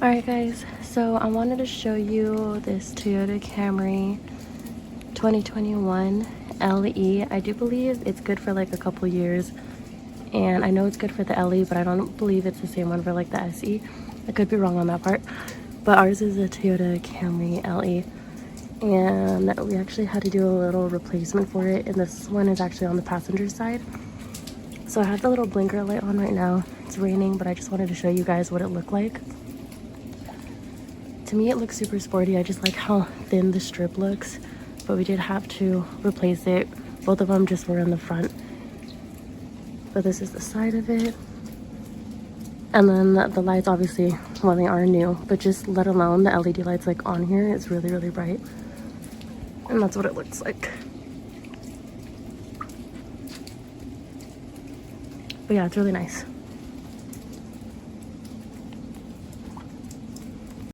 Alright guys, so I wanted to show you this Toyota Camry 2021 LE. I do believe it's good for like a couple years, and I know it's good for the LE, but I don't believe it's the same one for like the SE. I could be wrong on that part, but ours is a Toyota Camry LE, and we actually had to do a little replacement for it, and this one is actually on the passenger side. So I have the little blinker light on right now. It's raining, but I just wanted to show you guys what it looked like. To me, it looks super sporty. I just like how thin the strip looks, but we did have to replace it. Both of them just were in the front. But this is the side of it. And then the lights, obviously, well, they are new, but just let alone the LED lights like on here, it's really, really bright. And that's what it looks like. But yeah, it's really nice.